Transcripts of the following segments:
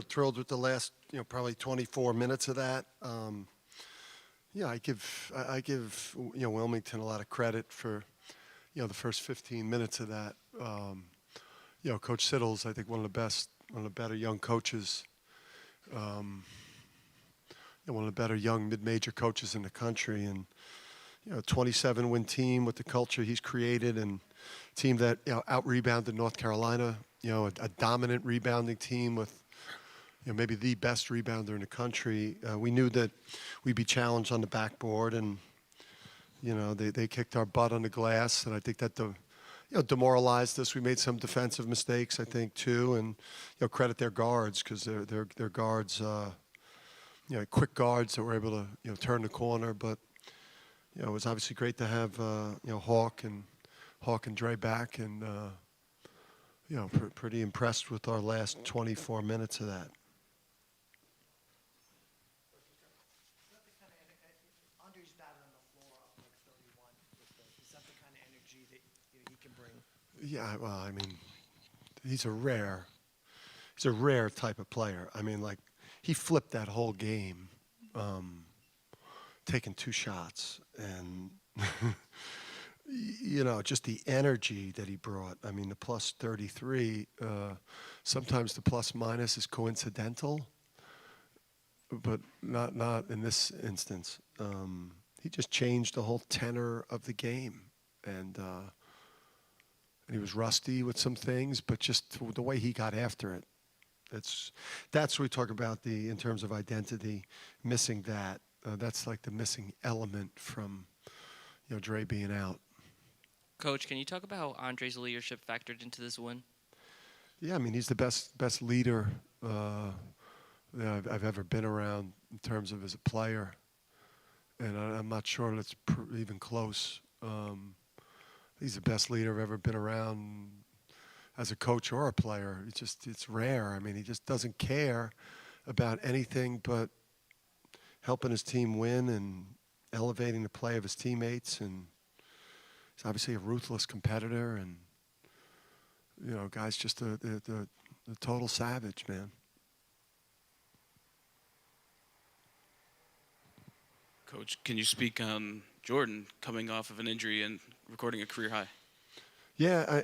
thrilled with the last, probably 24 minutes of that. Yeah, I give Wilmington a lot of credit for, the first 15 minutes of that. Coach Siddle's, I think, one of the better young coaches, one of the better young mid-major coaches in the country, and 27-win team with the culture he's created, and team that out-rebounded North Carolina, a dominant rebounding team with maybe the best rebounder in the country. We knew that we'd be challenged on the backboard, and they kicked our butt on the glass, and I think that demoralized us. We made some defensive mistakes, I think, too, and credit their guards, because their guards, quick guards that were able to turn the corner. But it was obviously great to have Hawk and Dre back, and pretty impressed with our last 24 minutes of that. Andre's batting on the floor up like 31. Is that the kind of energy that he can bring? Yeah, well, I mean, he's a rare type of player. I mean, like, he flipped that whole game, taking 2 shots, and just the energy that he brought. I mean, the plus 33. Sometimes the plus minus is coincidental, but not in this instance. He just changed the whole tenor of the game, and he was rusty with some things, but just the way he got after it. That's what we talk about in terms of identity, missing that. That's like the missing element from Dre being out. Coach, can you talk about how Andre's leadership factored into this win? Yeah, I mean, he's the best leader that I've ever been around in terms of as a player, and I'm not sure that's even close. He's the best leader I've ever been around as a coach or a player. It's rare. I mean, he just doesn't care about anything but helping his team win and elevating the play of his teammates. And he's obviously a ruthless competitor, and guy's just the total savage, man. Coach, can you speak on Jordan coming off of an injury and recording a career high? Yeah,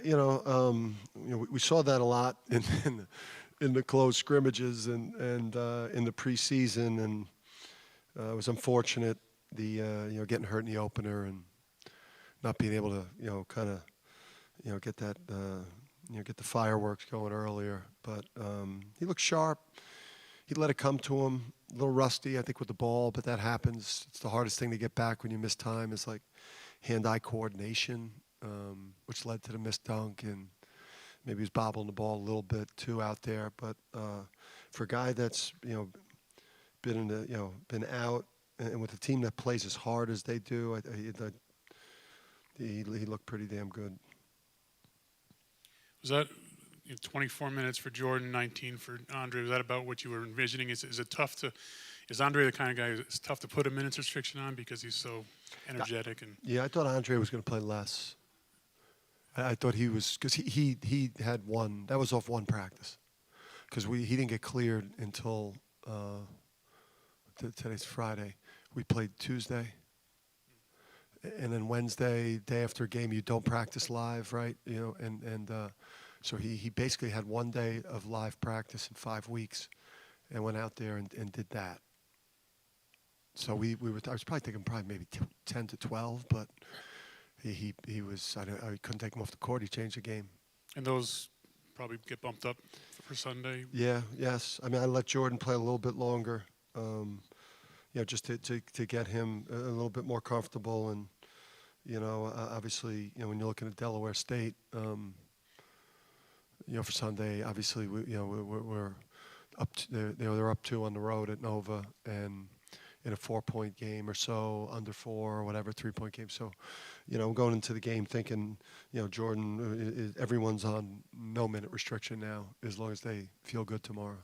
we saw that a lot in the close scrimmages and in the preseason, and it was unfortunate getting hurt in the opener and not being able to kind of get that get the fireworks going earlier. But he looked sharp. He let it come to him. A little rusty, I think, with the ball, but that happens. It's the hardest thing to get back when you miss time. Is like hand-eye coordination, which led to the missed dunk, and maybe he was bobbling the ball a little bit too out there. But for a guy that's been out, and with a team that plays as hard as they do, he looked pretty damn good. Was that 24 minutes for Jordan, 19 for Andre? Was that about what you were envisioning? Is it tough to? Is Andre the kind of guy it's tough to put a minutes restriction on because he's so energetic? And yeah, I thought Andre was going to play less. I thought he was, because he had one. That was off one practice, because he didn't get cleared until today's Friday. We played Tuesday, and then Wednesday, day after a game, you don't practice live, right? So he basically had 1 day of live practice in 5 weeks, and went out there and did that. So I was probably thinking maybe 10 to 12, but he was, I couldn't take him off the court. He changed the game. And those probably get bumped up for Sunday? Yeah, yes. I mean, I let Jordan play a little bit longer, just to get him a little bit more comfortable. And, obviously, when you're looking at Delaware State, for Sunday, obviously, we're up to, they're up 2 on the road at Nova, and in a 4-point game or so, under 4 or whatever, 3-point game. So, going into the game thinking, Jordan, everyone's on no minute restriction now, as long as they feel good tomorrow.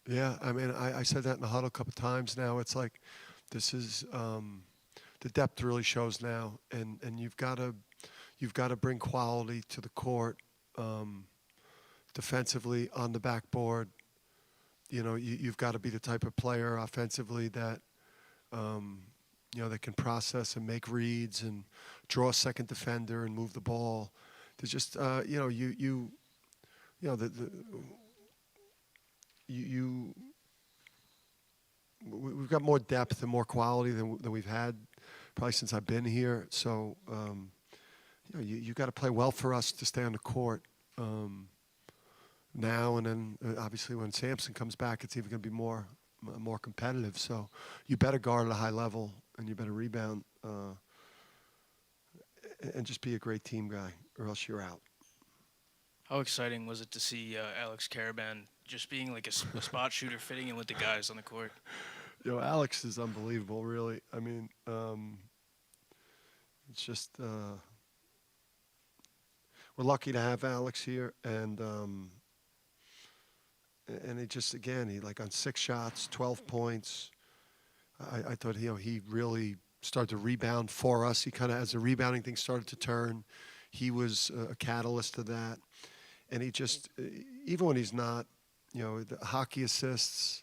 Yeah, I mean, I said that in the huddle a couple times now. It's like, this is, the depth really shows now, and you've got to you've got to bring quality to the court, defensively on the backboard. You know, you've got to be the type of player offensively that, you know, that can process and make reads and draw a second defender and move the ball. To just, you know, we've got more depth and more quality than we've had probably since I've been here. So, you know, you got to play well for us to stay on the court now, and then obviously when Sampson comes back, it's even going to be more competitive. So you better guard at a high level, and you better rebound, and just be a great team guy, or else you're out. How exciting was it to see Alex Caravan just being like a spot shooter, fitting in with the guys on the court? You know, Alex is unbelievable, really. I mean, it's just we're lucky to have Alex here, and he just, again, he like on 6 shots, 12 points. I thought, you know, he really started to rebound for us. He kind of, as the rebounding thing started to turn, he was a catalyst to that. And he just, even when he's not, you know, the hockey assists,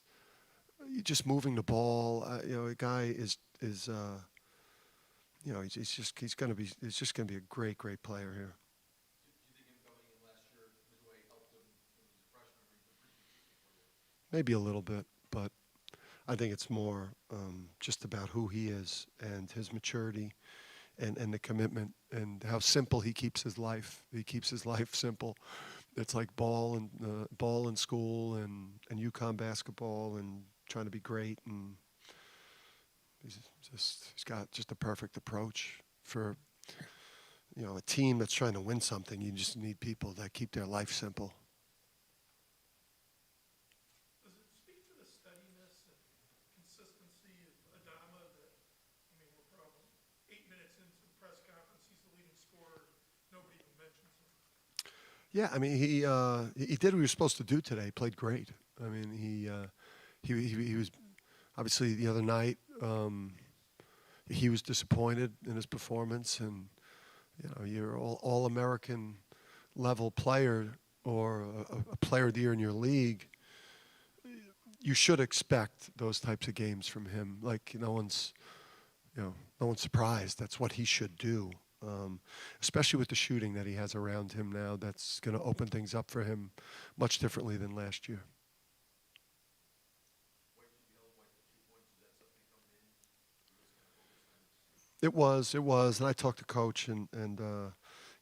just moving the ball. You know, a guy is you know, he's going to be a great player here. Maybe a little bit, but I think it's more just about who he is and his maturity and the commitment and how simple he keeps his life. He keeps his life simple. It's like ball in school and UConn basketball and trying to be great, and he's got just a perfect approach for, you know, a team that's trying to win something. You just need people that keep their life simple. Does it speak to the steadiness and consistency of Adama that, I mean, we're probably 8 minutes into the press conference, he's the leading scorer, nobody even mentions him? Yeah, I mean, he did what he was supposed to do today. He played great. I mean, he was obviously the other night. He was disappointed in his performance, and you know, you're all American level player or a player of the year in your league. You should expect those types of games from him. Like, no one's surprised. That's what he should do. Especially with the shooting that he has around him now, that's going to open things up for him much differently than last year. It was, and I talked to Coach and a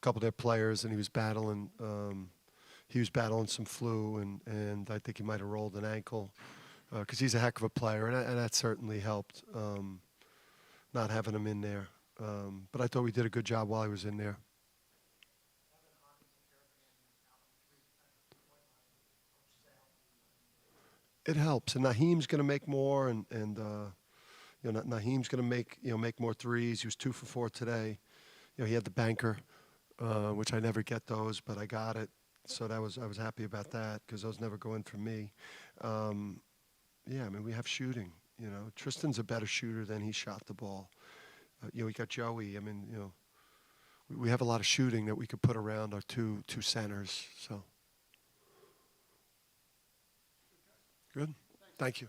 couple of their players, and he was battling some flu, and I think he might have rolled an ankle because he's a heck of a player, and that certainly helped not having him in there. But I thought we did a good job while he was in there. It helps, and Naheem's going to make more, and you know, Naheem's going to make more threes. He was 2 for 4 today. You know, he had the banker, which I never get those, but I got it, so I was happy about that because those never go in for me. Yeah, I mean, we have shooting. You know, Tristan's a better shooter than he shot the ball. You know, we got Joey. I mean, you know, we have a lot of shooting that we could put around our two centers. So good. Thank you.